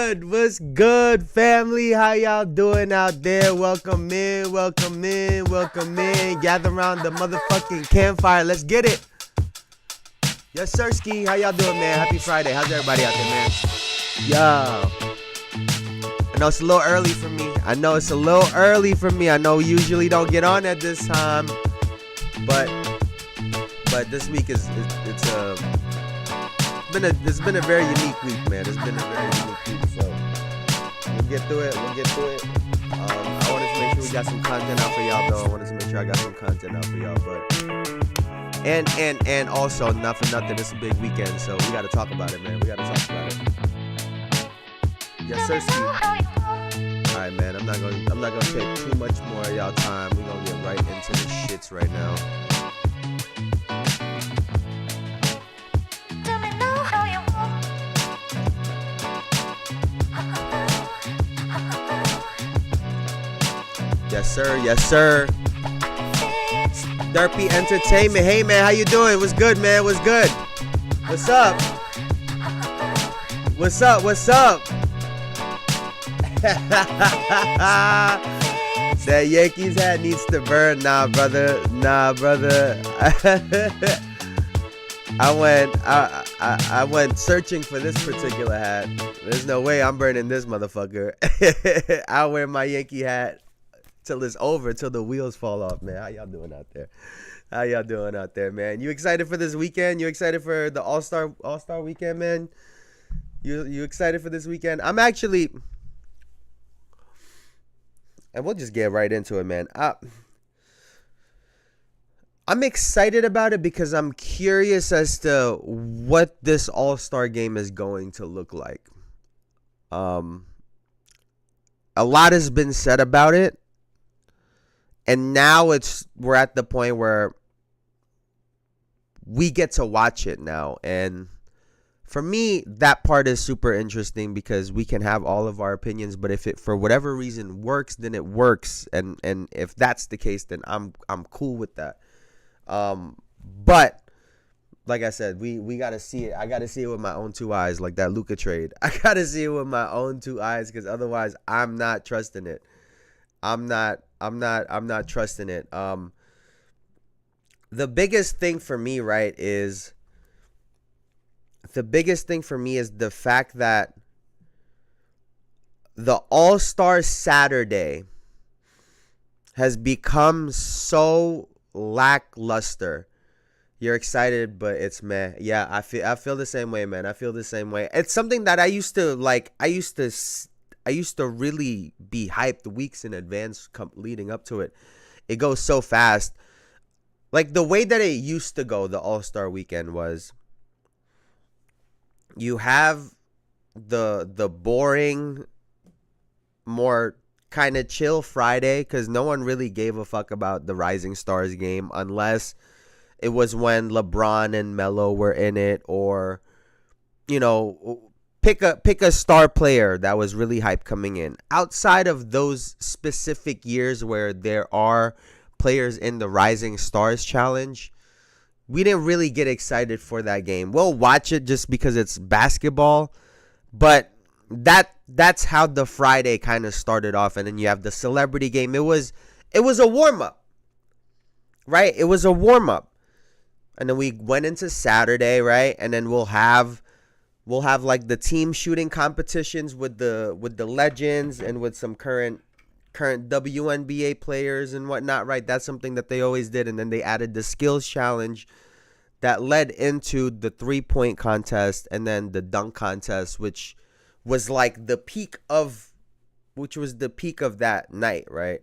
good? What's good, family? How y'all doing out there? Welcome in, welcome in, welcome in. Gather around the motherfucking campfire. Let's get it. Yes, Sirski. How y'all doing, man? Happy Friday. How's everybody out there, man? Yo. I know it's a little early for me. I know we usually don't get on at this time. But this week it's been a very unique week, man. It's been a very unique week, so we'll get through it. I wanted to make sure we got some content out for y'all, though. I wanted to make sure I got some content out for y'all, but and also, not for nothing, it's a big weekend, so we got to talk about it, man. We got to talk about it. Yes, sir. All right, man. I'm not gonna take too much more of y'all time. We're gonna get right into the shits right now. Yes, sir. Yes, sir. Derpy Entertainment. Hey, man, how you doing? What's good, man? What's good? What's up? What's up? What's up? That Yankees hat needs to burn. Nah, brother. I went searching for this particular hat. There's no way I'm burning this motherfucker. I'll wear my Yankee hat till it's over, till the wheels fall off, man. How y'all doing out there, man? You excited for this weekend? You excited for the All-Star weekend, man? You excited for this weekend? I'm actually, and we'll just get right into it, man. I'm excited about it because I'm curious as to what this All-Star game is going to look like. A lot has been said about it. And now we're at the point where we get to watch it now. And for me, that part is super interesting because we can have all of our opinions, but if it for whatever reason works, then it works. And if that's the case, then I'm cool with that. But like I said, we gotta see it. I gotta see it with my own two eyes, like that Luka trade. I gotta see it with my own two eyes because otherwise I'm not trusting it. I'm not trusting it. The biggest thing for me, right, is the fact that the All-Star Saturday has become so lackluster. You're excited, but it's meh. Yeah, I feel the same way, man. I feel the same way. It's something that I used to really be hyped weeks in advance leading up to it. It goes so fast. Like the way that it used to go, the All-Star weekend was you have the boring, more kind of chill Friday because no one really gave a fuck about the Rising Stars game unless it was when LeBron and Melo were in it, or, you know, pick a star player that was really hype coming in. Outside of those specific years where there are players in the Rising Stars Challenge, we didn't really get excited for that game. We'll watch it just because it's basketball, but that's how the Friday kind of started off. And then you have the celebrity game. It was a warm-up, right? It was a warm-up. And then we went into Saturday, right? And then we'll have like the team shooting competitions with the legends and with some current WNBA players and whatnot, right? That's something that they always did. And then they added the skills challenge that led into the 3-point contest and then the dunk contest, which was like the peak of that night, right?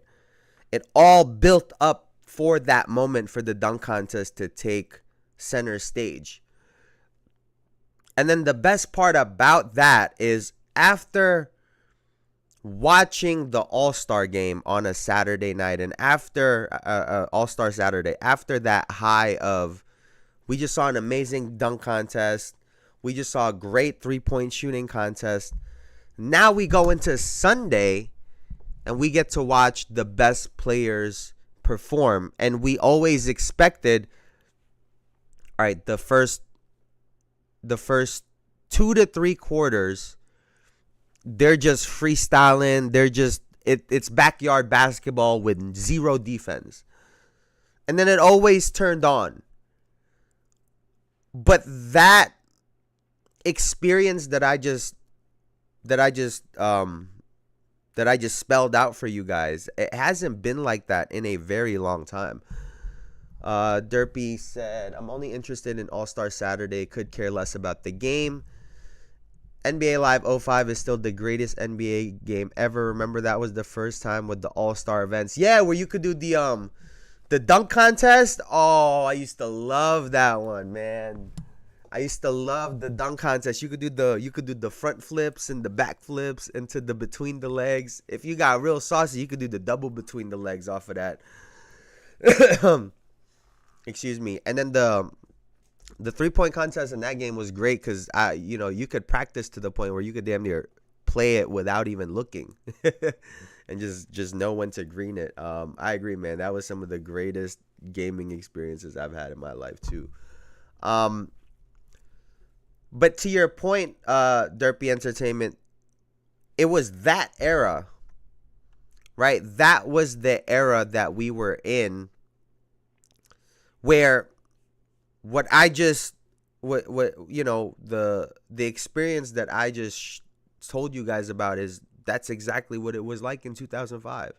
It all built up for that moment for the dunk contest to take center stage. And then the best part about that is after watching the All-Star game on a Saturday night and after All-Star Saturday, after that high of we just saw an amazing dunk contest, we just saw a great 3-point shooting contest. Now we go into Sunday and we get to watch the best players perform. And we always expected, all right, the first 2 to 3 quarters they're just freestyling. It's backyard basketball with zero defense. And then it always turned on. But that experience that I just spelled out for you guys, it hasn't been like that in a very long time. Derpy said, I'm only interested in All-Star Saturday, could care less about the game. NBA Live 05 is still the greatest NBA game ever. Remember that was the first time with the All-Star events. Yeah, where you could do the dunk contest. Oh, I used to love that one, man. I used to love the dunk contest. You could do the front flips and the back flips into the between the legs. If you got real saucy, you could do the double between the legs off of that. Excuse me. And then the 3-point contest in that game was great because you could practice to the point where you could damn near play it without even looking and just know when to green it. I agree, man. That was some of the greatest gaming experiences I've had in my life too. But to your point, Derpy Entertainment, it was that era, right? That was the era that we were in where what the experience that I just told you guys about is that's exactly what it was like in 2005,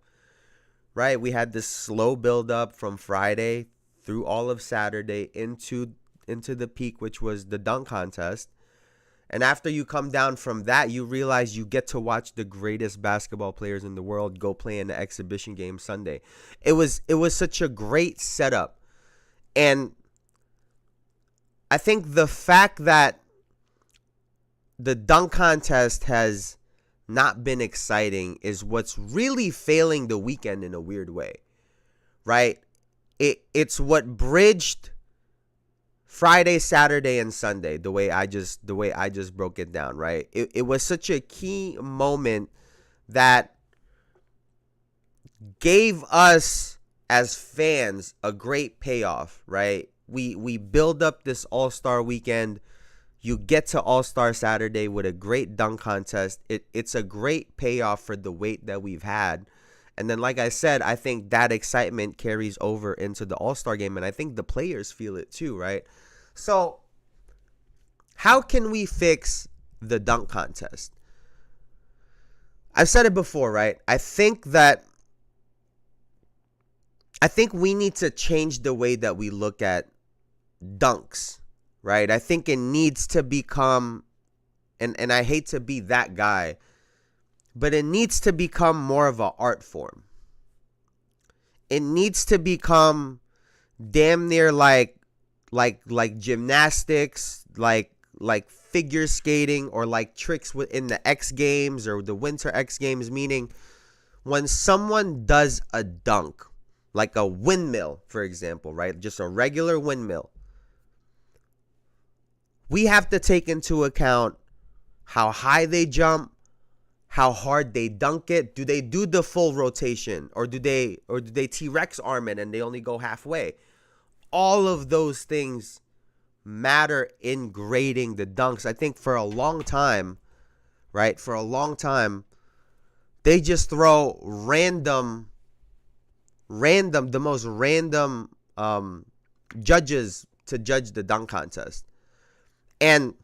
right? We had this slow build up from Friday through all of Saturday into the peak, which was the dunk contest. And after you come down from that, you realize you get to watch the greatest basketball players in the world go play in the exhibition game Sunday. It was such a great setup. And I think the fact that the dunk contest has not been exciting is what's really failing the weekend in a weird way, right? It's what bridged Friday, Saturday, and Sunday, the way I just broke it down, right? It was such a key moment that gave us as fans a great payoff, right? We build up this All-Star weekend. You get to All-Star Saturday with a great dunk contest. It's a great payoff for the wait that we've had. And then, like I said, I think that excitement carries over into the All-Star game, and I think the players feel it too, right? So, how can we fix the dunk contest? I've said it before, right? I think we need to change the way that we look at dunks, right? I think it needs to become, and I hate to be that guy, but it needs to become more of an art form. It needs to become damn near like gymnastics, like figure skating, or like tricks within the X Games or the Winter X Games, meaning when someone does a dunk, like a windmill, for example, right? Just a regular windmill. We have to take into account how high they jump, how hard they dunk it. Do they do the full rotation, or do they T-Rex arm it and they only go halfway? All of those things matter in grading the dunks. I think for a long time, right? For a long time, they just throw the most random judges to judge the dunk contest. And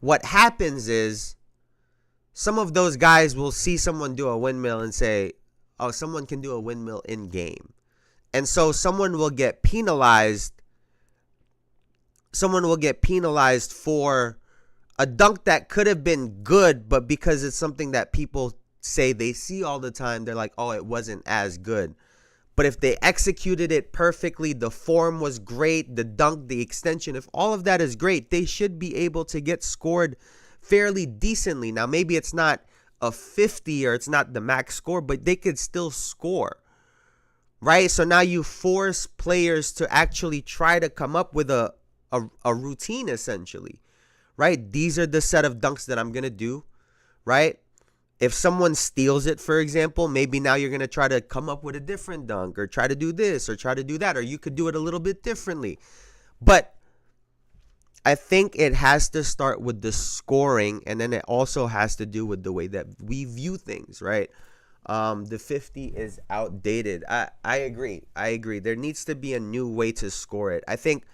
what happens is some of those guys will see someone do a windmill and say, oh, someone can do a windmill in game. And so someone will get penalized. Someone will get penalized for a dunk that could have been good, but because it's something that people say they see all the time, they're like, oh, it wasn't as good. But if they executed it perfectly, the form was great, the dunk, the extension, if all of that is great, they should be able to get scored fairly decently. Now, maybe it's not a 50 or it's not the max score, but they could still score, right? So now you force players to actually try to come up with a routine, essentially, right? These are the set of dunks that I'm going to do, right? If someone steals it, for example, maybe now you're going to try to come up with a different dunk or try to do this or try to do that, or you could do it a little bit differently. But I think it has to start with the scoring, and then it also has to do with the way that we view things, right? The 50 is outdated. I agree. I agree. There needs to be a new way to score it. I think,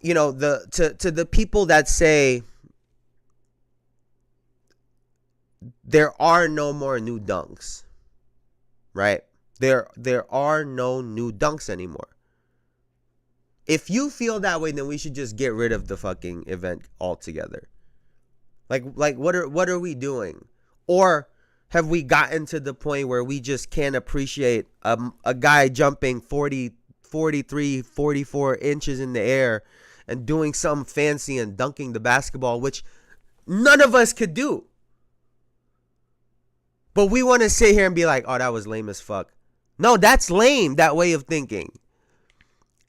to the people that say there are no more new dunks, right? There are no new dunks anymore. If you feel that way, then we should just get rid of the fucking event altogether. Like what are we doing? Or have we gotten to the point where we just can't appreciate a guy jumping 43, 44 inches in the air and doing something fancy and dunking the basketball, which none of us could do? But we want to sit here and be like, oh, that was lame as fuck. No, that's lame, that way of thinking.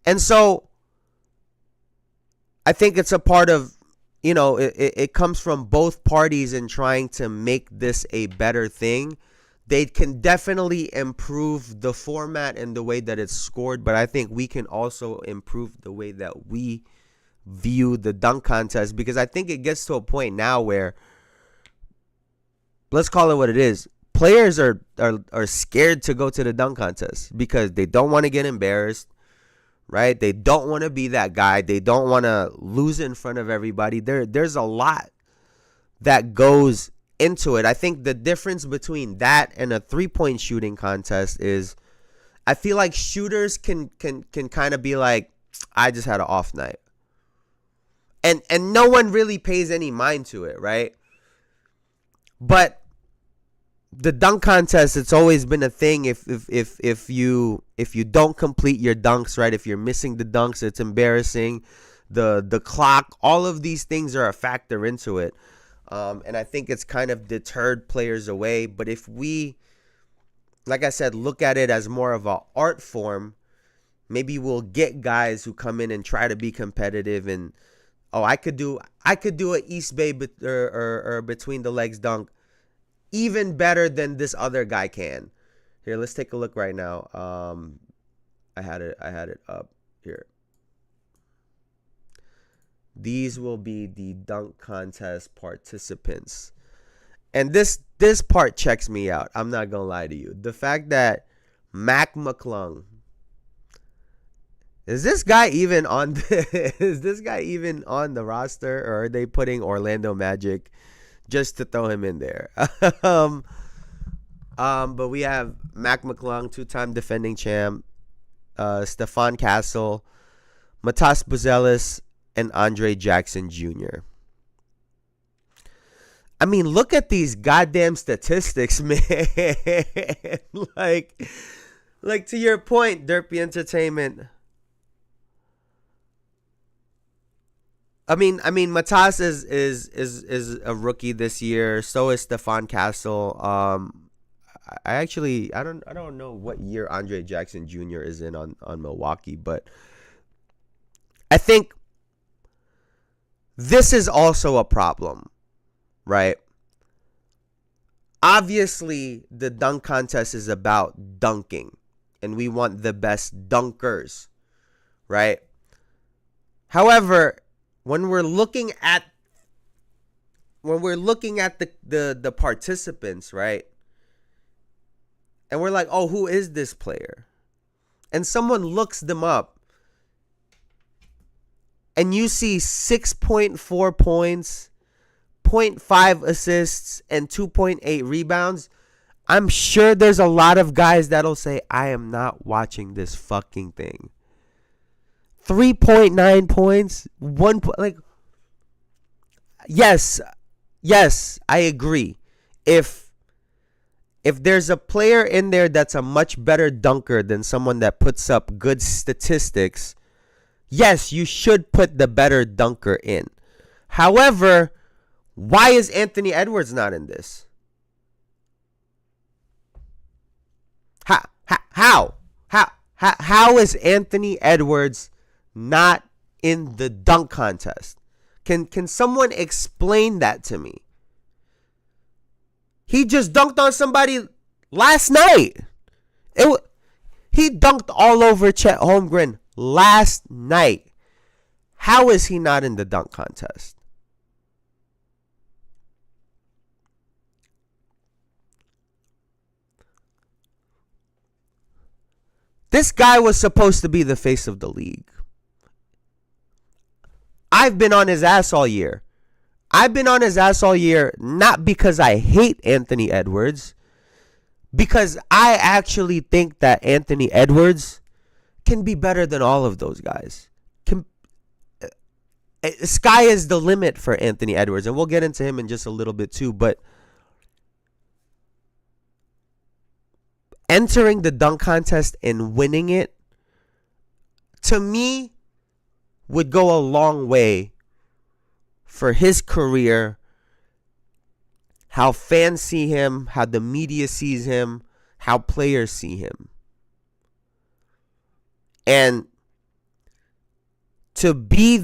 And so I think it's a part of, it comes from both parties in trying to make this a better thing. They can definitely improve the format and the way that it's scored, but I think we can also improve the way that we view the dunk contest, because I think it gets to a point now where, let's call it what it is, players are scared to go to the dunk contest because they don't want to get embarrassed, right? They don't want to be that guy. They don't want to lose in front of everybody. There's a lot that goes into it. I think the difference between that and a three-point shooting contest is I feel like shooters can kind of be like, I just had an off night. And no one really pays any mind to it, right? But the dunk contest, it's always been a thing. If you don't complete your dunks, right? If you're missing the dunks, it's embarrassing. The clock, all of these things are a factor into it. And I think it's kind of deterred players away. But if we, like I said, look at it as more of an art form, maybe we'll get guys who come in and try to be competitive and, I could do an East Bay or between the legs dunk even better than this other guy can. Here, let's take a look right now. I had it up here. These will be the dunk contest participants. And this part checks me out. I'm not going to lie to you. The fact that Mac McClung, is this guy even on the roster, or are they putting Orlando Magic just to throw him in there? But we have Mac McClung, two-time defending champ, Stephon Castle, Matas Buzelis, and Andre Jackson Jr. I mean, look at these goddamn statistics, man. like to your point, Derpy Entertainment. I mean, Matas is a rookie this year. So is Stephon Castle. I don't know what year Andre Jackson Jr. is in on Milwaukee, but I think this is also a problem, right? Obviously, the dunk contest is about dunking, and we want the best dunkers, right? However, when we're looking at the participants, right? And we're like, oh, who is this player? And someone looks them up, and you see 6.4 points, 0.5 assists, and 2.8 rebounds. I'm sure there's a lot of guys that'll say, I am not watching this fucking thing. 3.9 points, yes, I agree. If there's a player in there that's a much better dunker than someone that puts up good statistics, yes, you should put the better dunker in. However, why is Anthony Edwards not in this? How is Anthony Edwards not in the dunk contest? Can someone explain that to me? He just dunked on somebody last night. He dunked all over Chet Holmgren last night. How is he not in the dunk contest? This guy was supposed to be the face of the league. I've been on his ass all year. I've been on his ass all year, not because I hate Anthony Edwards, because I actually think that Anthony Edwards can be better than all of those guys. Sky is the limit for Anthony Edwards, and we'll get into him in just a little bit too, but entering the dunk contest and winning it, to me, would go a long way for his career, how fans see him, how the media sees him, how players see him. And to be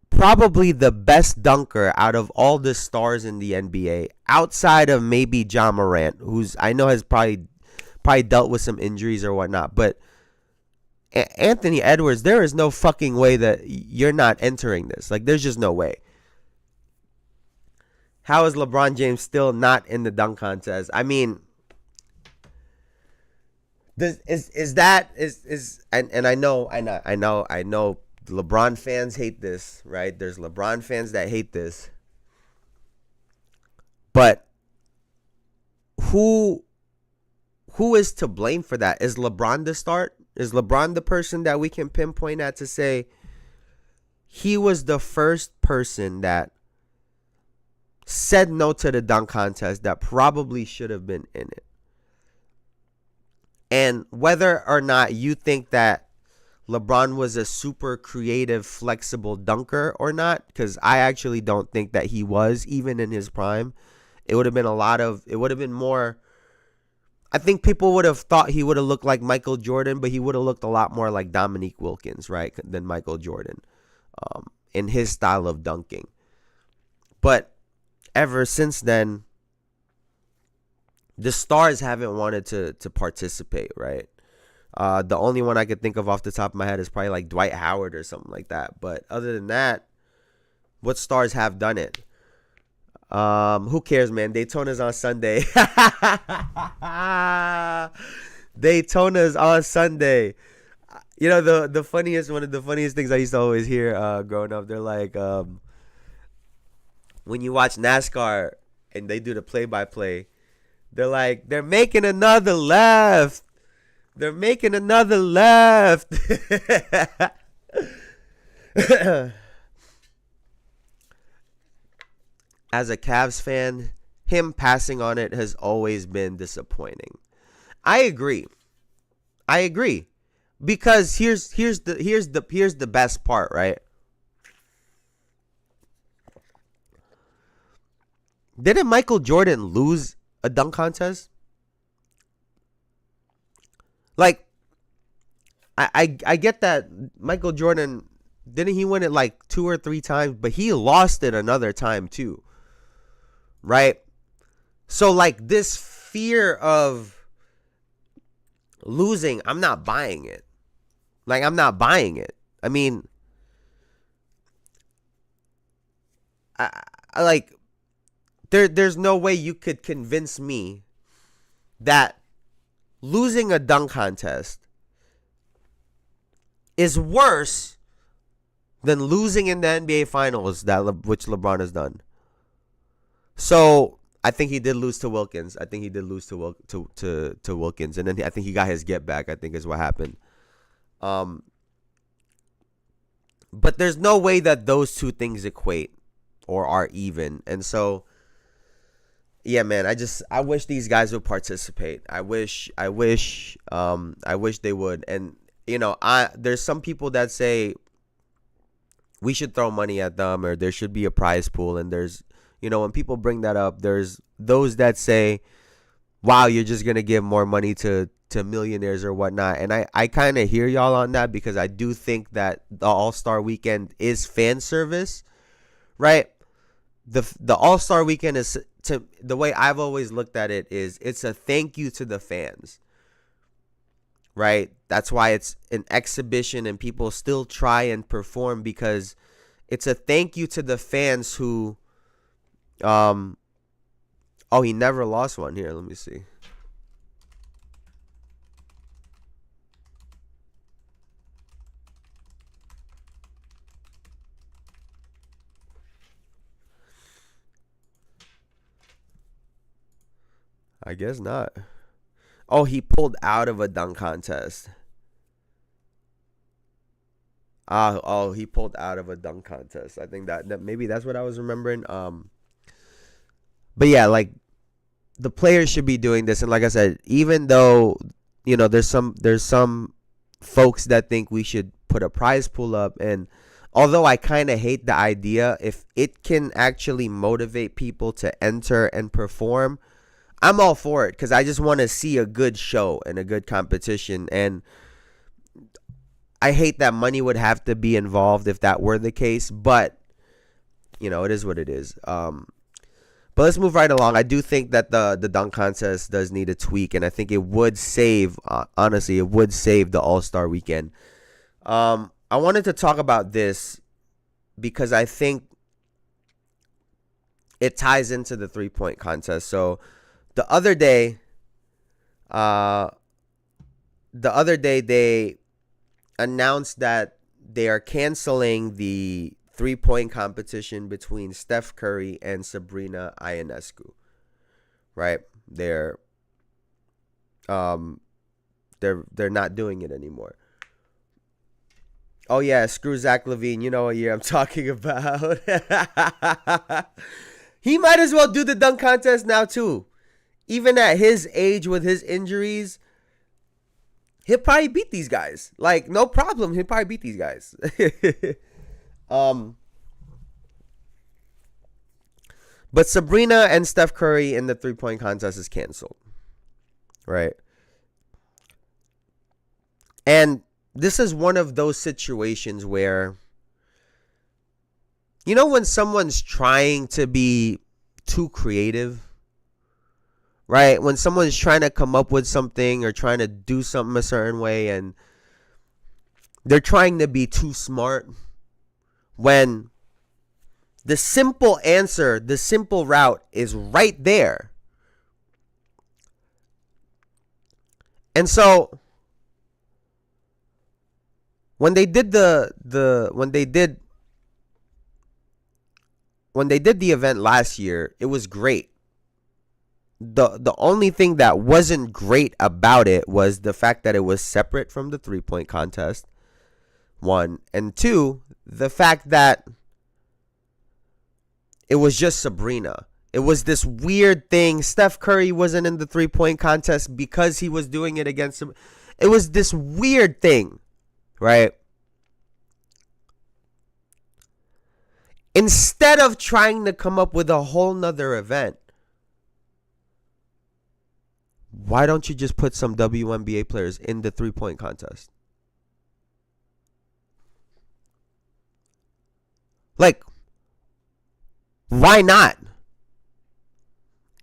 probably the best dunker out of all the stars in the NBA, outside of maybe Ja Morant, who's I know has probably dealt with some injuries or whatnot, but Anthony Edwards, there is no fucking way that you're not entering this. Like, there's just no way. How is LeBron James still not in the dunk contest? I mean, and I know LeBron fans hate this, right? There's LeBron fans that hate this. But who is to blame for that? Is LeBron the start? Is LeBron the person that we can pinpoint at to say he was the first person that said no to the dunk contest that probably should have been in it? And whether or not you think that LeBron was a super creative, flexible dunker or not, because I actually don't think that he was, even in his prime. It would have been more. I think people would have thought he would have looked like Michael Jordan, but he would have looked a lot more like Dominique Wilkins, right, than Michael Jordan in his style of dunking. But ever since then, the stars haven't wanted to participate, right? The only one I could think of off the top of my head is probably like Dwight Howard or something like that. But other than that, what stars have done it? Who cares, man? Daytona's on Sunday. Daytona's on Sunday. You know, one of the funniest things I used to always hear growing up, they're like, when you watch NASCAR and they do the play-by-play, they're like, they're making another left. They're making another left. As a Cavs fan, him passing on it has always been disappointing. I agree. Because here's the best part, right? Didn't Michael Jordan lose a dunk contest? Like, I get that Michael Jordan, didn't he win it like 2 or 3 times, but he lost it another time too. Right? So like this fear of losing, I'm not buying it. I mean, I like there's no way you could convince me that losing a dunk contest is worse than losing in the NBA Finals, which LeBron has done. So I think he did lose to Wilkins. I think he did lose to Wilkins, and then I think he got his get back, I think is what happened. But there's no way that those two things equate or are even, and so. Yeah, man, I wish these guys would participate. I wish they would. And you know, there's some people that say we should throw money at them or there should be a prize pool, and there's, you know, when people bring that up, there's those that say, wow, you're just going to give more money to millionaires or whatnot. And I kind of hear y'all on that, because I do think that the All-Star Weekend is fan service, right? The All-Star Weekend is, the way I've always looked at it, is it's a thank you to the fans. right? That's why it's an exhibition and people still try and perform, because it's a thank you to the fans who oh, he never lost one. Here, let me see. I guess not. Oh, he pulled out of a dunk contest. Oh, he pulled out of a dunk contest. I think that maybe that's what I was remembering. But yeah, like, the players should be doing this, and like I said, even though there's some folks that think we should put a prize pool up, and although I kind of hate the idea, if it can actually motivate people to enter and perform, I'm all for it, because I just want to see a good show and a good competition. And I hate that money would have to be involved if that were the case, but it is what it is. But let's move right along. I do think that the dunk contest does need a tweak, and I think it would save, honestly, it would save the All-Star weekend. I wanted to talk about this because I think it ties into the three-point contest. So the other day they announced that they are canceling the three-point competition between Steph Curry and Sabrina Ionescu. Right? They're not doing it anymore. Oh yeah, screw Zach LaVine. You know what year I'm talking about. He might as well do the dunk contest now too. Even at his age with his injuries, he'll probably beat these guys. Like, no problem. He'll probably beat these guys. But Sabrina and Steph Curry in the three-point contest is canceled. Right? And this is one of those situations where, when someone's trying to be too creative, right? When someone's trying to come up with something or trying to do something a certain way, and they're trying to be too smart, when the simple answer, the simple route is right there. And so when they did the event last year, it was great. The only thing that wasn't great about it was the fact that it was separate from the three-point contest. One, and two, the fact that it was just Sabrina. It was this weird thing. Steph Curry wasn't in the three-point contest because he was doing it against him. It was this weird thing, right? Instead of trying to come up with a whole nother event, why don't you just put some WNBA players in the three-point contest? Like, why not?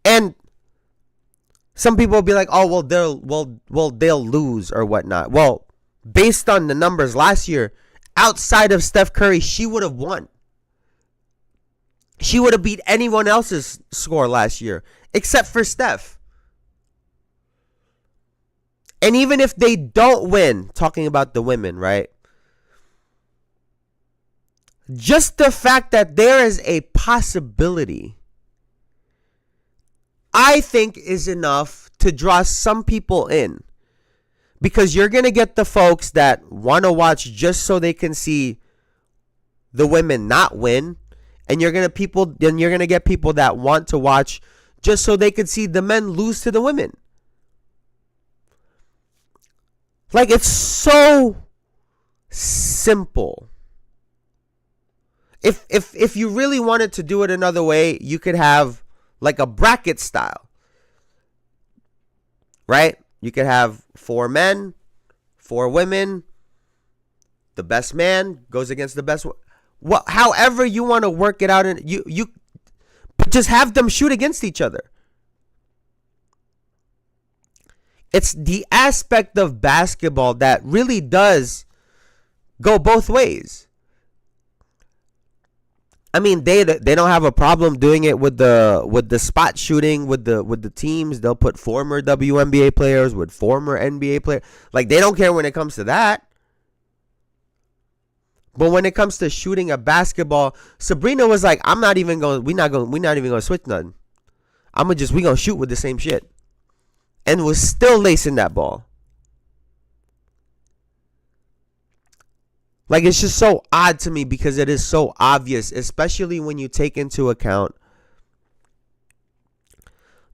And some people will be like, "Oh, they'll lose or whatnot." Well, based on the numbers last year, outside of Steph Curry, she would have won. She would have beat anyone else's score last year, except for Steph. And even if they don't win, talking about the women, right? Just the fact that there is a possibility, I think, is enough to draw some people in. Because you're going to get the folks that want to watch just so they can see the women not win. And you're going to get people that want to watch just so they can see the men lose to the women. Like, it's so simple. If you really wanted to do it another way, you could have like a bracket style. Right? You could have 4 men, 4 women. The best man goes against the best. However you want to work it out, and but just have them shoot against each other. It's the aspect of basketball that really does go both ways. I mean, they don't have a problem doing it with the spot shooting with the teams. They'll put former WNBA players with former NBA players. Like, they don't care when it comes to that. But when it comes to shooting a basketball, Sabrina was like, "I'm not even going. We're not even going to switch nothing. We gonna shoot with the same shit," and was still lacing that ball. Like, it's just so odd to me because it is so obvious, especially when you take into account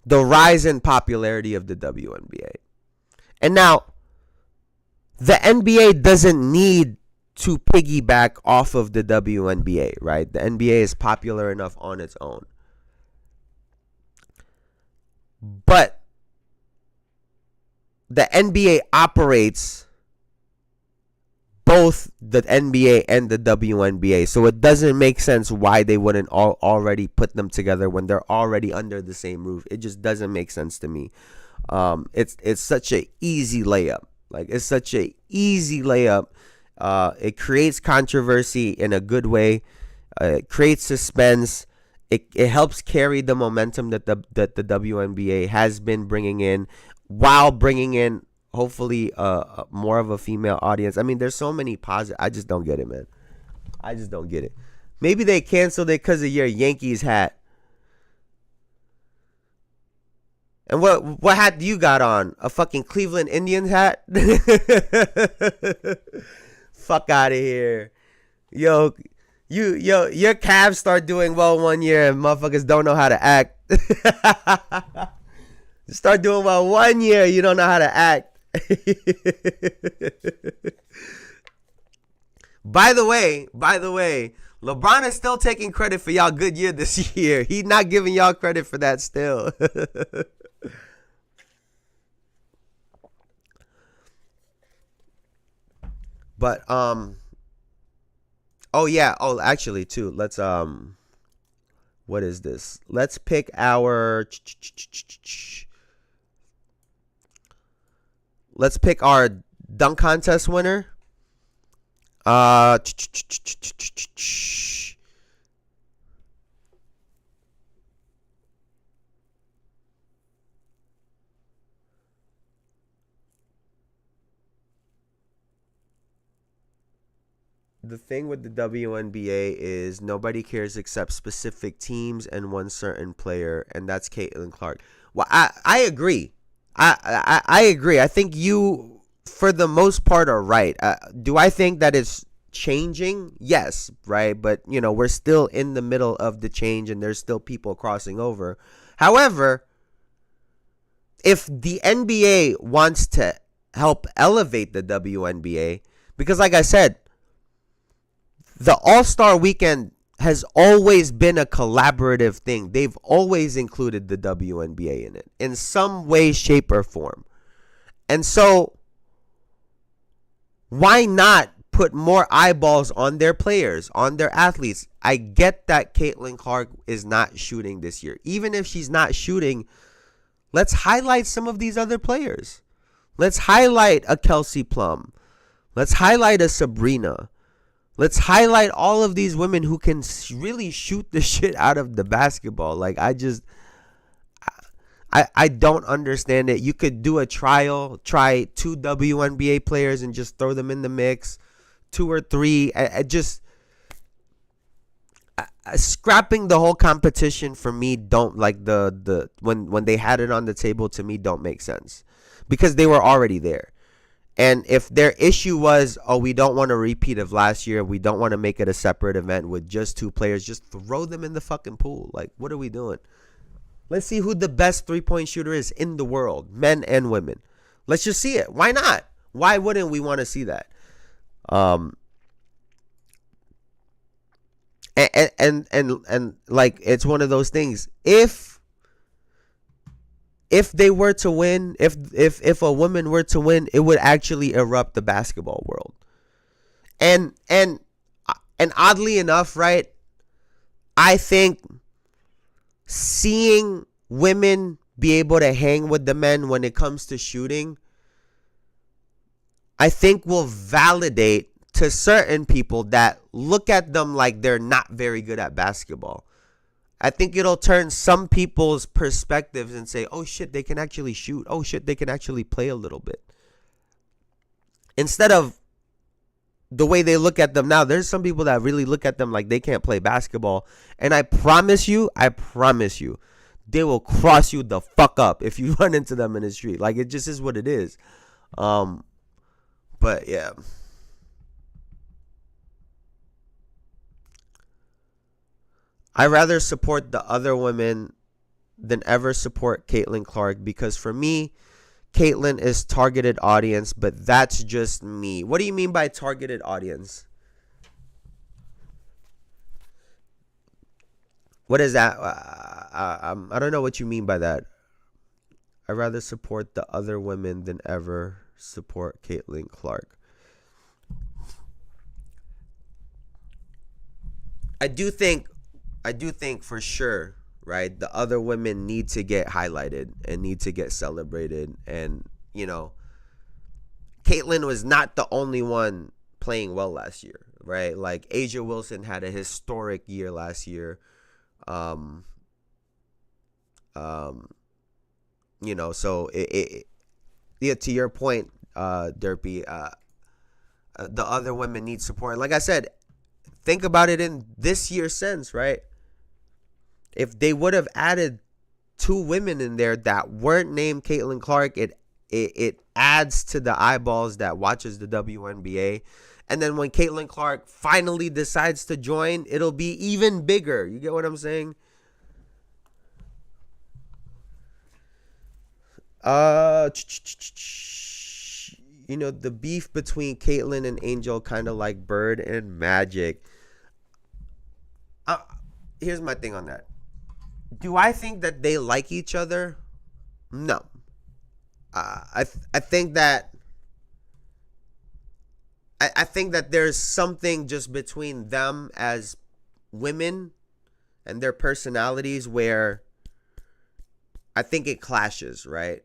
the rise in popularity of the WNBA. And now, the NBA doesn't need to piggyback off of the WNBA, right? The NBA is popular enough on its own. But the NBA operates both the NBA and the WNBA, so it doesn't make sense why they wouldn't already put them together when they're already under the same roof. It just doesn't make sense to me. It's such an easy layup. Like, it's such an easy layup. It creates controversy in a good way. It creates suspense. It helps carry the momentum that the WNBA has been bringing in, while bringing in hopefully more of a female audience. I mean, there's so many positive. I just don't get it, man. I just don't get it. Maybe they canceled it because of your Yankees hat. And what hat do you got on? A fucking Cleveland Indians hat? Fuck out of here. Yo, your Cavs start doing well one year and motherfuckers don't know how to act. Start doing well one year, you don't know how to act. By the way, LeBron is still taking credit for y'all good year this year. He's not giving y'all credit for that still. But actually too, let's what is this? Let's pick our dunk contest winner. The thing with the WNBA is nobody cares except specific teams and one certain player, and that's Caitlin Clark. Well, I agree. I agree. I think you, for the most part, are right. Do I think that it's changing? Yes, right? But, we're still in the middle of the change, and there's still people crossing over. However, if the NBA wants to help elevate the WNBA, because like I said, the All-Star Weekend has always been a collaborative thing. They've always included the WNBA in it in some way, shape, or form. And so, why not put more eyeballs on their players, on their athletes? I get that Caitlin Clark is not shooting this year. Even if she's not shooting, let's highlight some of these other players. Let's highlight a Kelsey Plum. Let's highlight a Sabrina. Let's highlight all of these women who can really shoot the shit out of the basketball. Like, I don't understand it. You could do a trial, try 2 WNBA players and just throw them in the mix, 2 or 3. Scrapping the whole competition for me don't like when they had it on the table, to me don't make sense, because they were already there. And if their issue was, we don't want a repeat of last year, we don't want to make it a separate event with just 2 players, just throw them in the fucking pool. Like, what are we doing? Let's see who the best 3-point shooter is in the world, men and women. Let's just see it. Why not? Why wouldn't we want to see that? And like, it's one of those things. If they were to win, if a woman were to win, it would actually erupt the basketball world. And oddly enough, right? I think seeing women be able to hang with the men when it comes to shooting, I think will validate to certain people that look at them like they're not very good at basketball. I think it'll turn some people's perspectives and say, oh shit, they can actually shoot. Oh shit, they can actually play a little bit. Instead of the way they look at them now, there's some people that really look at them like they can't play basketball. And I promise you, they will cross you the fuck up if you run into them in the street. Like, it just is what it is. But yeah. I rather support the other women than ever support Caitlin Clark, because for me, Caitlin is targeted audience, but that's just me. What do you mean by targeted audience? What is that? I don't know what you mean by that. I rather support the other women than ever support Caitlin Clark. I do think for sure, right, the other women need to get highlighted and need to get celebrated. And, you know, Caitlin was not the only one playing well last year, right? Like, Asia Wilson had a historic year last year. You know, so yeah, to your point, Derpy, the other women need support. Like I said, think about it in this year's sense, right? If they would have added 2 women in there that weren't named Caitlin Clark, it adds to the eyeballs that watches the WNBA. And then when Caitlin Clark finally decides to join, it'll be even bigger. You get what I'm saying? You know, the beef between Caitlyn and Angel, kind of like Bird and Magic. Here's my thing on that. Do I think that they like each other? No. I think that I think that there's something just between them as women and their personalities where I think it clashes, right?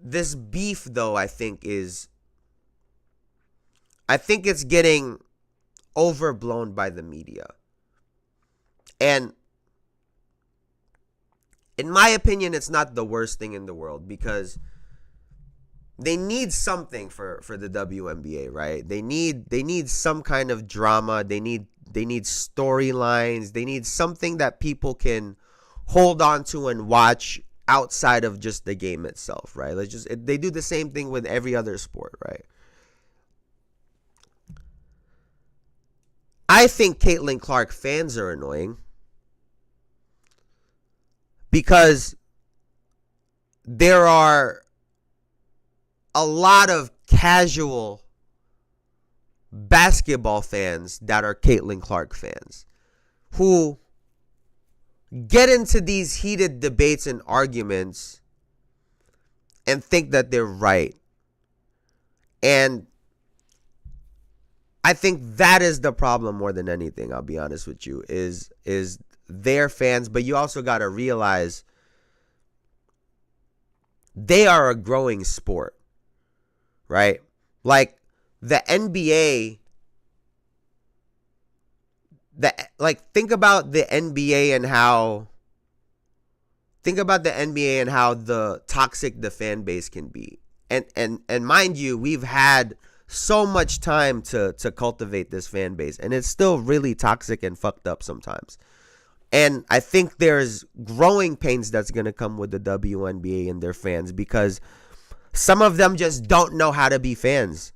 This beef, though, I think it's getting overblown by the media. And in my opinion, it's not the worst thing in the world, because they need something for the WNBA, right? They need some kind of drama. They need storylines. They need something that people can hold on to and watch outside of just the game itself, right? They do the same thing with every other sport, right? I think Caitlin Clark fans are annoying because there are a lot of casual basketball fans that are Caitlin Clark fans who get into these heated debates and arguments and think that they're right. And I think that is the problem more than anything, I'll be honest with you, is their fans. But you also got to realize they are a growing sport, right? Like the NBA, think about the NBA and how the toxic the fan base can be. And mind you, we've had so much time to cultivate this fan base, and it's still really toxic and fucked up sometimes. And I think there's growing pains that's going to come with the WNBA and their fans, because some of them just don't know how to be fans.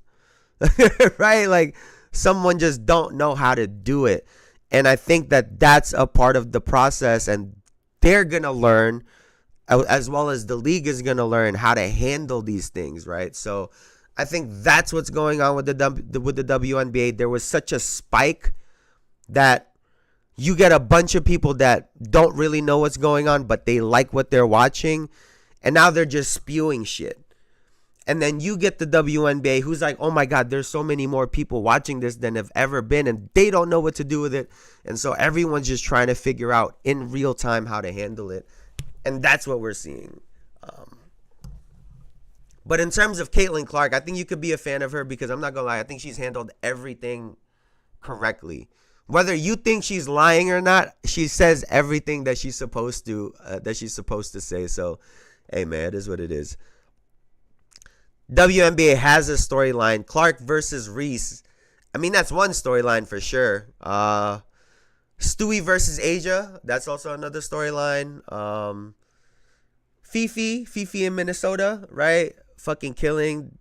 Right? Like, someone just don't know how to do it. And I think that that's a part of the process, and they're going to learn, as well as the league is going to learn how to handle these things, right? So I think that's what's going on with the WNBA. There was such a spike that you get a bunch of people that don't really know what's going on, but they like what they're watching, and now they're just spewing shit. And then you get the WNBA who's like, oh my God, there's so many more people watching this than have ever been, and they don't know what to do with it. And so everyone's just trying to figure out in real time how to handle it. And that's what we're seeing. But in terms of Caitlin Clark, I think you could be a fan of her because I'm not going to lie, I think she's handled everything correctly. Whether you think she's lying or not, she says everything that she's supposed to say. So, hey, man, it is what it is. WNBA has a storyline. Clark versus Reese. I mean, that's one storyline for sure. Stewie versus Asia. That's also another storyline. Fifi in Minnesota, right? Fucking killing.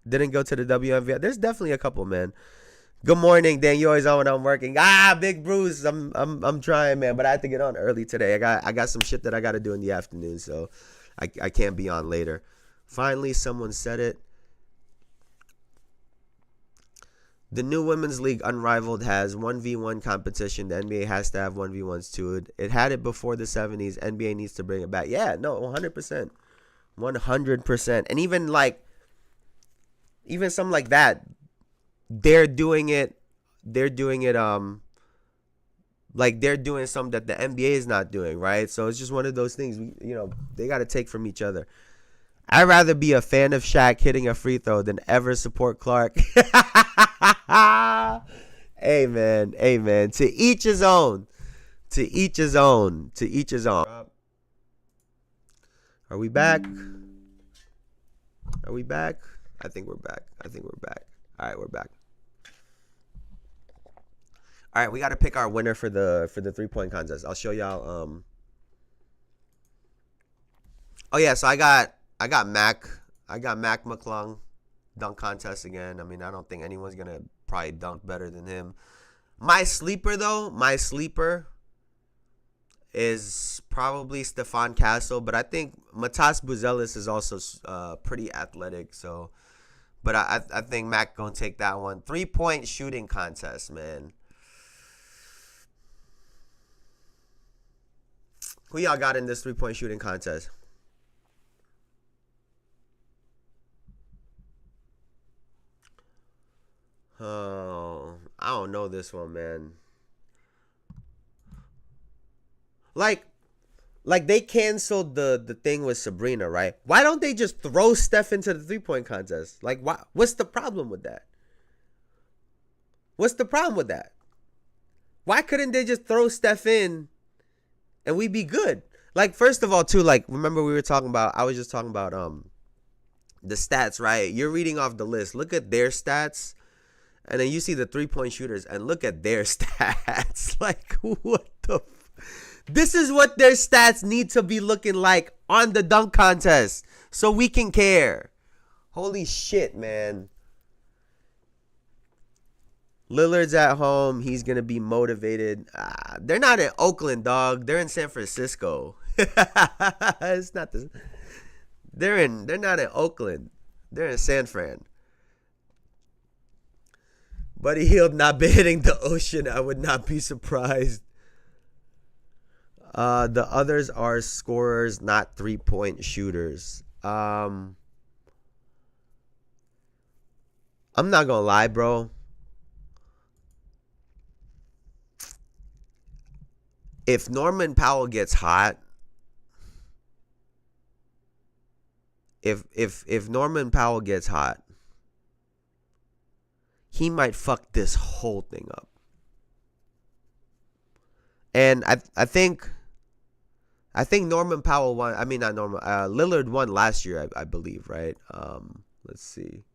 Didn't go to the WNBA. There's definitely a couple, man. Good morning, Dan. You always on when I'm working. Big Bruce. I'm trying, man, but I have to get on early today. I got some shit that I got to do in the afternoon, so I can't be on later. Finally, someone said it. The new Women's League Unrivaled has 1v1 competition. The NBA has to have 1v1s too. It had it before the 70s. NBA needs to bring it back. Yeah, no, 100%. 100%. And even something like that, they're doing it like they're doing something that the NBA is not doing, right? So it's just one of those things, they got to take from each other. I'd rather be a fan of Shaq hitting a free throw than ever support Clark. Hey, man. To each his own. Are we back? I think we're back. All right, we're back. All right, we got to pick our winner for the 3-point contest. I'll show y'all. Oh yeah, so I got Mac McClung dunk contest again. I mean, I don't think anyone's gonna probably dunk better than him. My sleeper is probably Stefan Castle, but I think Matas Buzelis is also pretty athletic. So, but I think Mac gonna take that one. 3-point shooting contest, man. Who y'all got in this 3-point shooting contest? Oh, I don't know this one, man. Like they canceled the thing with Sabrina, right? Why don't they just throw Steph into the 3-point contest? Like, what's the problem with that? Why couldn't they just throw Steph in and we'd be good? Like, first of all, too, like, remember I was just talking about the stats, right? You're reading off the list. Look at their stats. And then you see the 3-point shooters and look at their stats. Like, what the This is what their stats need to be looking like on the dunk contest so we can care. Holy shit, man. Lillard's at home. He's going to be motivated. They're not in Oakland, dog. They're in San Francisco. It's not this. They're not in Oakland. They're in San Fran. Buddy Hield not be hitting the ocean. I would not be surprised. The others are scorers, not 3-point shooters. I'm not gonna lie, bro. If Norman Powell gets hot, if Norman Powell gets hot, he might fuck this whole thing up. And I think Norman Powell won. I mean, not Norman. Lillard won last year, I believe, right? Let's see.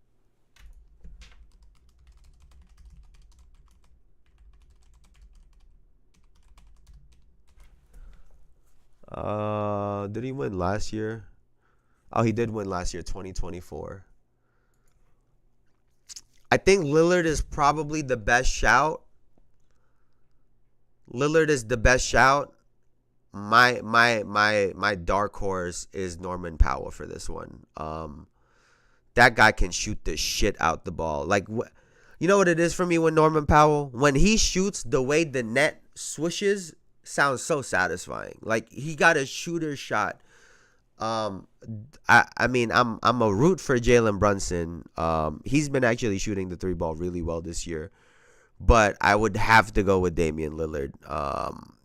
Did he win last year? Oh, he did win last year, 2024. I think Lillard is probably the best shout. My dark horse is Norman Powell for this one. That guy can shoot the shit out the ball. Like, you know what it is for me with Norman Powell? When he shoots, the way the net swishes sounds so satisfying. Like, he got a shooter shot Um, I mean, I'm a root for Jalen Brunson. He's been actually shooting the three ball really well this year, but I would have to go with Damian Lillard.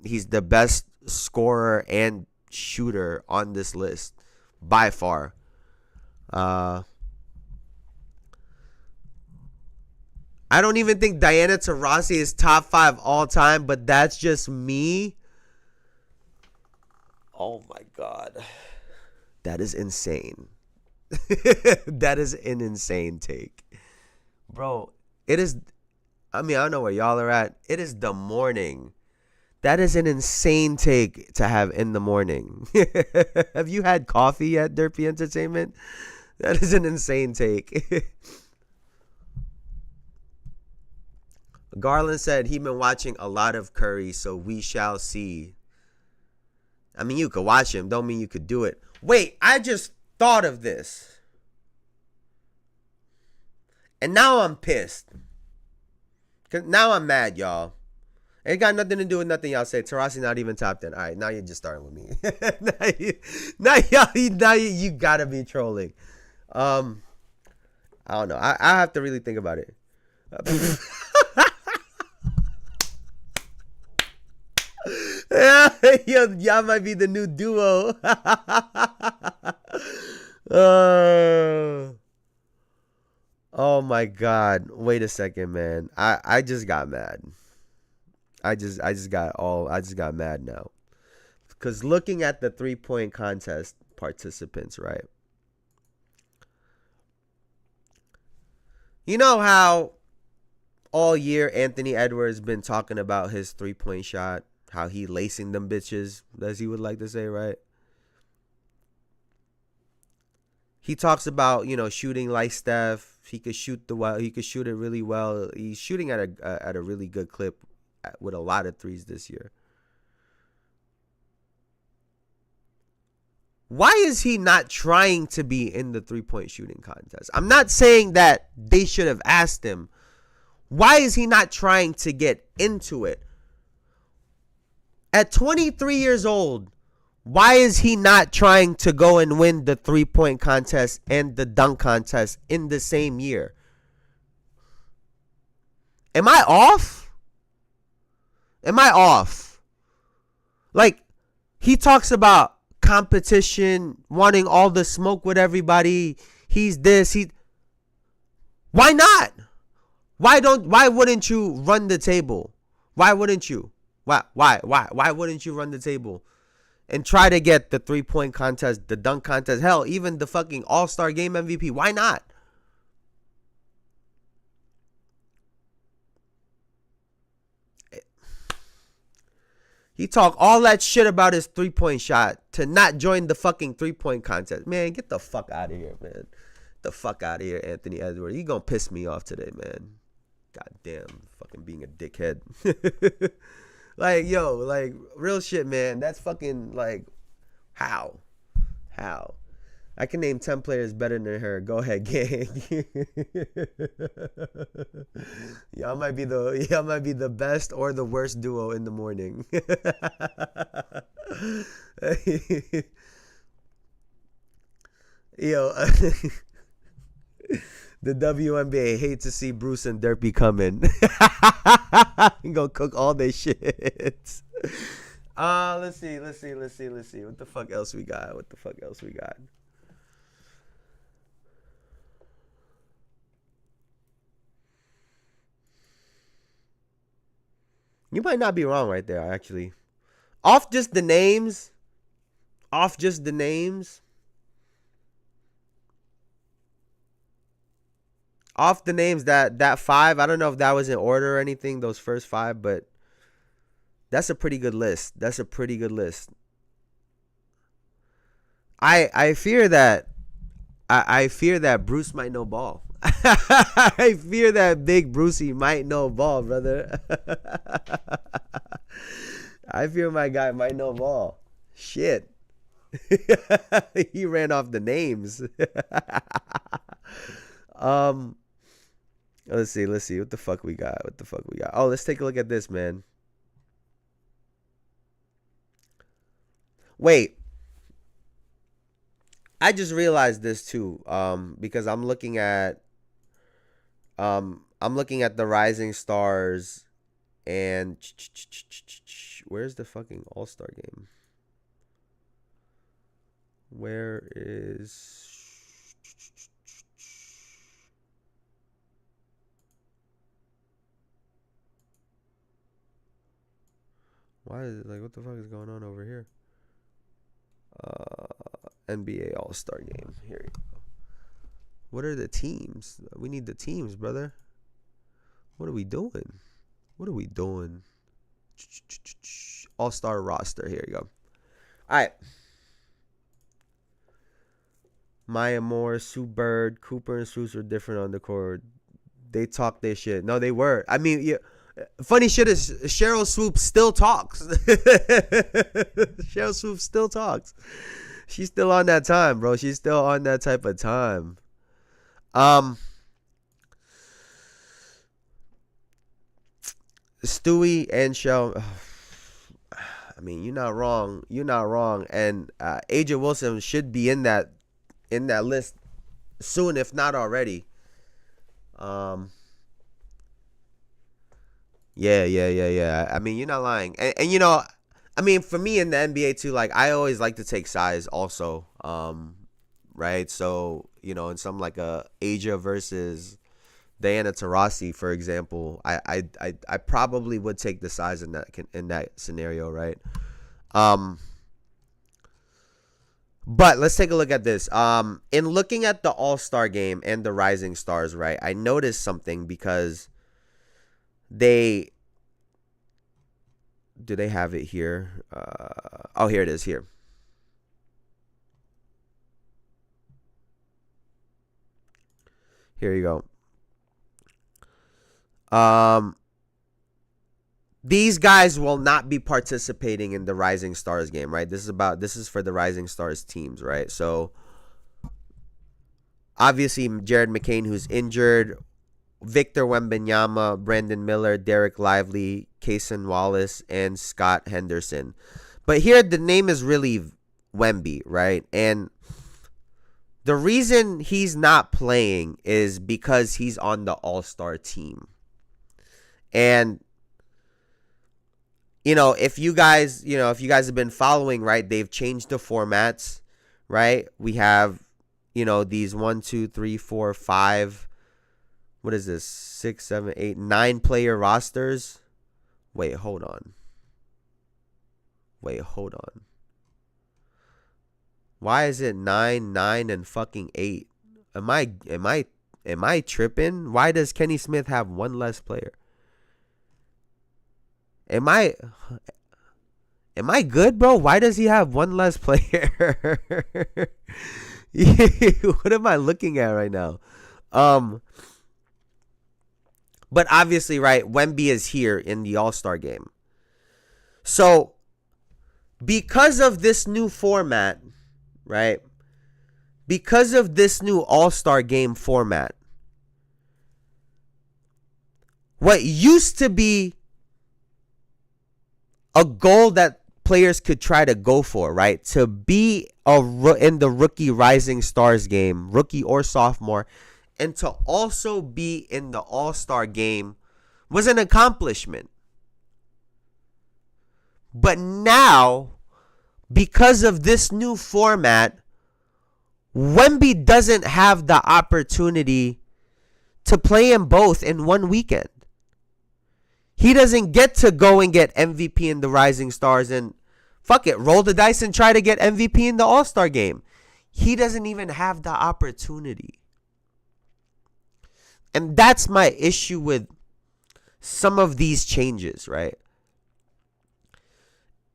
He's the best scorer and shooter on this list by far. Uh, I don't even think Diana Taurasi is top 5 all time, but that's just me. Oh my god. That is insane. That is an insane take. Bro, it is. I mean, I don't know where y'all are at. It is the morning. That is an insane take to have in the morning. Have you had coffee yet, Derpy Entertainment? That is an insane take. Garland said he been watching a lot of Curry, so we shall see. I mean, you could watch him. Don't mean you could do it. Wait, I just thought of this. And now I'm pissed. Cause now I'm mad, y'all. It ain't got nothing to do with nothing y'all say. Taurasi not even top 10. All right, now you're just starting with me. now you gotta be trolling. I don't know. I have to really think about it. Y'all might be the new duo. Oh my god. Wait a second, man. I just got mad. I just got mad now. Cuz looking at the 3-point contest participants, right? You know how all year Anthony Edwards been talking about his 3-point shot, how he lacing them bitches, as he would like to say, right? He talks about, shooting like Steph. He could shoot it really well. He's shooting at a really good clip with a lot of threes this year. Why is he not trying to be in the 3-point shooting contest? I'm not saying that they should have asked him. Why is he not trying to get into it? At 23 years old, why is he not trying to go and win the 3-point contest and the dunk contest in the same year? Am I off? Like, he talks about competition, wanting all the smoke with everybody. He's this, why not? Why wouldn't you run the table? Why wouldn't you? Why wouldn't you run the table and try to get the 3-point contest, the dunk contest, hell, even the fucking All-Star Game MVP? Why not? He talked all that shit about his 3-point shot to not join the fucking 3-point contest. Man, get the fuck out of here, man. The fuck out of here, Anthony Edwards. You gonna piss me off today, man. God damn, fucking being a dickhead. Like, yo, like, real shit, man. That's fucking, like, how? I can name 10 players better than her. Go ahead, gang. Y'all might be the best or the worst duo in the morning. Yo, the WNBA hate to see Bruce and Derpy coming. Gonna cook all their shit. Let's see. What the fuck else we got? You might not be wrong right there, actually. Off just the names. Off the names, that 5, I don't know if that was in order or anything, those first 5, but that's a pretty good list. I fear that Bruce might know ball. I fear that big Brucey might know ball, brother. I fear my guy might know ball. Shit. He ran off the names. Let's see. What the fuck we got? Oh, let's take a look at this, man. Wait. I just realized this too, because I'm looking at the Rising Stars and where's the fucking All Star game? Where is why is it like what the fuck is going on over here? NBA All Star game. Here you go. What are the teams? We need the teams, brother. What are we doing? What are we doing? All Star roster. Here you go. All right. Maya Moore, Sue Bird, Cooper, and Seuss were different on the court. They talked their shit. No, they were. I mean, yeah. Funny shit is Cheryl Swoop still talks. Cheryl Swoop still talks. She's still on that time, bro. She's still on that type of time. Stewie and Shell. I mean, you're not wrong. You're not wrong. And AJ Wilson should be in that list soon, if not already. Yeah. I mean, you're not lying. And you know, I mean, for me in the NBA too, like I always like to take size also. Right? So, you know, in some like Asia versus Diana Taurasi, for example, I probably would take the size in that scenario, right? But let's take a look at this. In looking at the All-Star game and the Rising Stars, right, I noticed something because do they have it here? Oh, here it is here. Here you go. These guys will not be participating in the Rising Stars game, right? This is for the Rising Stars teams, right? So obviously Jared McCain, who's injured, Victor Wembanyama, Brandon Miller, Derek Lively, Cason Wallace, and Scott Henderson. But here the name is really Wemby, right? And the reason he's not playing is because he's on the All-Star team. And if you guys have been following, right, they've changed the formats, right? We have, these 1, 2, 3, 4, 5. What is this? 6, 7, 8, 9 player rosters. Wait, hold on. Why is it 9, 9, and fucking 8? Am I tripping? Why does Kenny Smith have one less player? Am I good, bro? Why does he have one less player? What am I looking at right now? But obviously, right, Wemby is here in the All-Star game. So, because of this new format, right? Because of this new All-Star game format, what used to be a goal that players could try to go for, right? To be in the rookie Rising Stars game, rookie or sophomore, and to also be in the All-Star game was an accomplishment. But now, because of this new format, Wemby doesn't have the opportunity to play in both in one weekend. He doesn't get to go and get MVP in the Rising Stars and fuck it, roll the dice and try to get MVP in the All-Star game. He doesn't even have the opportunity. And that's my issue with some of these changes, right?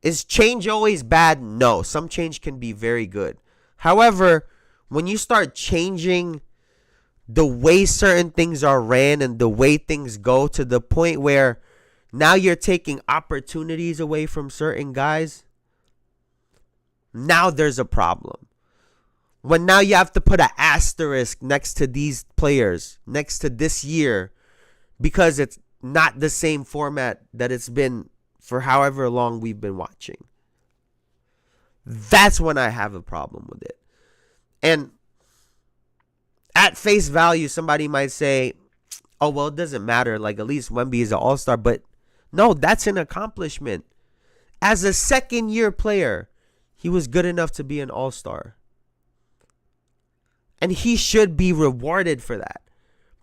Is change always bad? No. Some change can be very good. However, when you start changing the way certain things are ran and the way things go to the point where now you're taking opportunities away from certain guys, now there's a problem. When now you have to put an asterisk next to these players, next to this year, because it's not the same format that it's been for however long we've been watching. That's when I have a problem with it. And at face value, somebody might say, oh, well, it doesn't matter. Like, at least Wemby is an all-star. But no, that's an accomplishment. As a second-year player, he was good enough to be an all-star. And he should be rewarded for that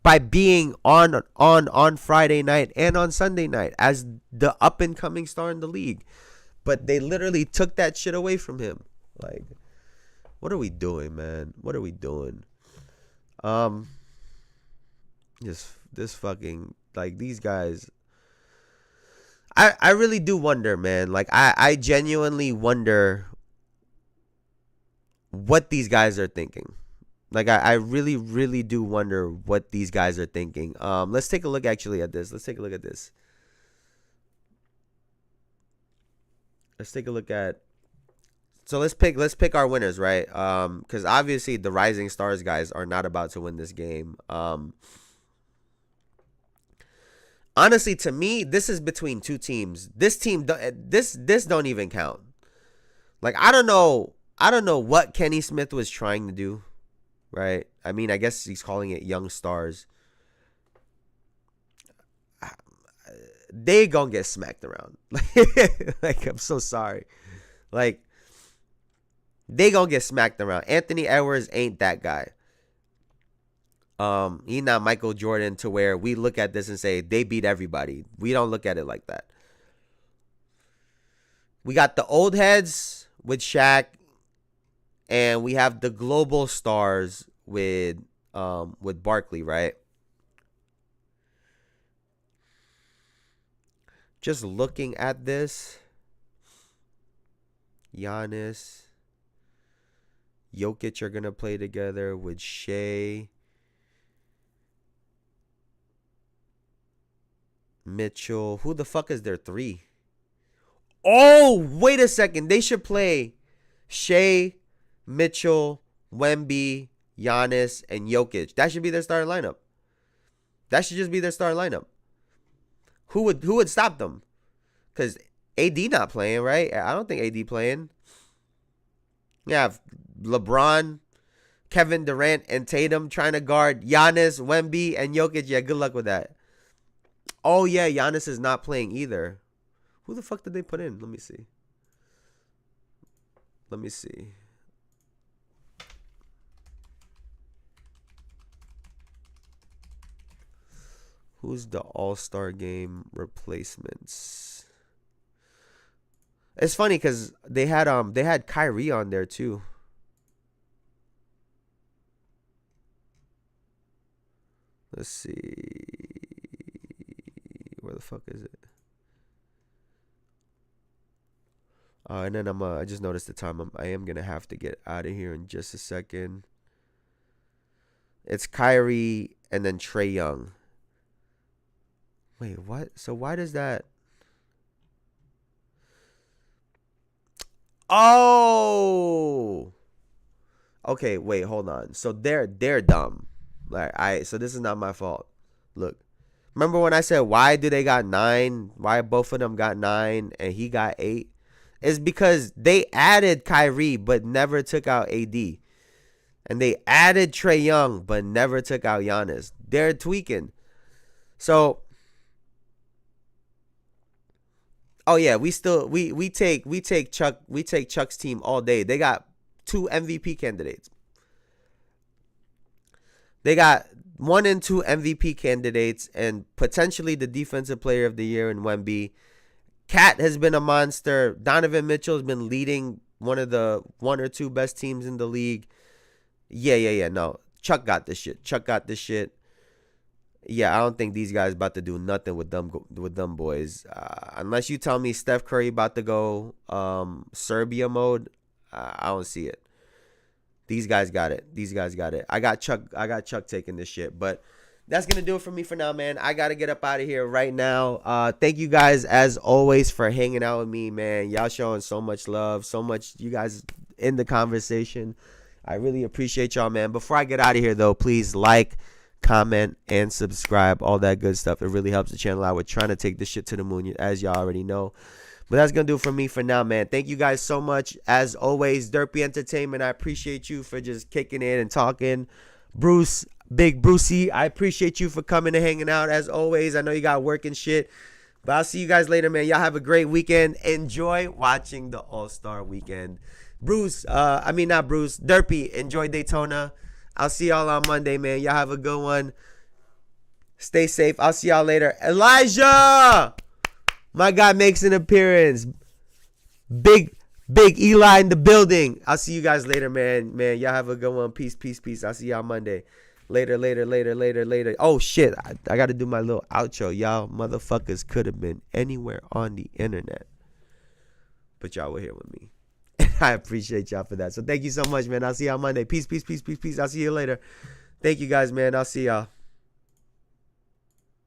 by being on Friday night and on Sunday night as the up-and-coming star in the league. But they literally took that shit away from him. Like, what are we doing, man? What are we doing? This fucking, like, these guys. I really do wonder, man. Like, I genuinely wonder what these guys are thinking. Like, I really, really do wonder what these guys are thinking. Let's take a look actually at this. Let's take a look at this. Let's take a look at. So let's pick our winners, right? Because obviously the Rising Stars guys are not about to win this game. Honestly, to me, this is between two teams. This team, this don't even count. Like, I don't know what Kenny Smith was trying to do, right? I mean, I guess he's calling it Young Stars. They gonna get smacked around. Like, I'm so sorry. Like, they gonna get smacked around. Anthony Edwards ain't that guy. He not Michael Jordan to where we look at this and say they beat everybody. We don't look at it like that. We got the old heads with Shaq, and we have the global stars with Barkley, right? Just looking at this, Giannis, Jokic are gonna play together with Shea, Mitchell. Who the fuck is their three? Oh, wait a second. They should play Shea, Mitchell, Wemby, Giannis, and Jokic. That should be their starting lineup. That should just be their starting lineup. Who would stop them? Because AD not playing, right? I don't think AD playing. You have LeBron, Kevin Durant, and Tatum trying to guard Giannis, Wemby, and Jokic. Yeah, good luck with that. Oh, yeah, Giannis is not playing either. Who the fuck did they put in? Let me see. Who's the All-Star Game replacements? It's funny because they had Kyrie on there too. Let's see. Where the fuck is it? And then I just noticed the time. I am gonna have to get out of here in just a second. It's Kyrie and then Trae Young. Wait, what? So why does that? Oh. Okay, wait, hold on. So they're dumb. Like, so this is not my fault. Look. Remember when I said why do they got 9? Why both of them got 9 and he got 8? It's because they added Kyrie but never took out AD. And they added Trae Young but never took out Giannis. They're tweaking. So oh yeah, we take Chuck's team all day. They got 2 MVP candidates. They got 1 and 2 MVP candidates and potentially the defensive player of the year in Wemby. Cat has been a monster. Donovan Mitchell has been leading one of the 1 or 2 best teams in the league. Yeah. No, Chuck got this shit. Yeah, I don't think these guys about to do nothing with them boys. Unless you tell me Steph Curry about to go Serbia mode, I don't see it. These guys got it. I got Chuck taking this shit. But that's going to do it for me for now, man. I got to get up out of here right now. Thank you guys, as always, for hanging out with me, man. Y'all showing so much love, so much you guys in the conversation. I really appreciate y'all, man. Before I get out of here, though, please like, comment, and subscribe. All that good stuff. It really helps the channel out. We're trying to take this shit to the moon, as y'all already know. But that's going to do it for me for now, man. Thank you guys so much. As always, Derpy Entertainment, I appreciate you for just kicking in and talking. Bruce, Big Brucey, I appreciate you for coming and hanging out. As always, I know you got work and shit. But I'll see you guys later, man. Y'all have a great weekend. Enjoy watching the All-Star Weekend. Derpy, enjoy Daytona. I'll see y'all on Monday, man. Y'all have a good one. Stay safe. I'll see y'all later. Elijah! My guy makes an appearance. Big Eli in the building. I'll see you guys later, man. Y'all have a good one. Peace. I'll see y'all Monday. Later. Oh, shit. I got to do my little outro. Y'all motherfuckers could have been anywhere on the internet. But y'all were here with me. I appreciate y'all for that. So thank you so much, man. I'll see y'all Monday. Peace. I'll see you later. Thank you guys, man. I'll see y'all.